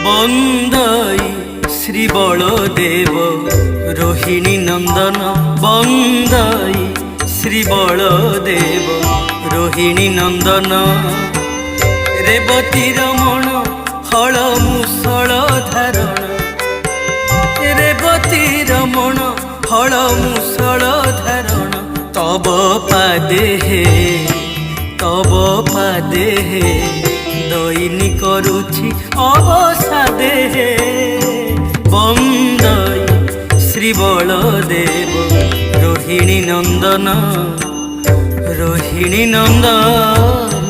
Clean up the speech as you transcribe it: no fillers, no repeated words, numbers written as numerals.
বন্দাই শ্রী বলদেব রোহিণী নন্দন, বন্দাই শ্রী বলদেব রোহিণী নন্দন। রেবতী রমণ হল মুষল ধারণ, রেবতী রমণ হল মুষল ধারণ। তব পাদে হে, তব পাদে হে দৈনি করুছি অবসাদে হে। বন্দাই শ্রী বলদেব রোহিণী নন্দন, রোহিণী নন্দন।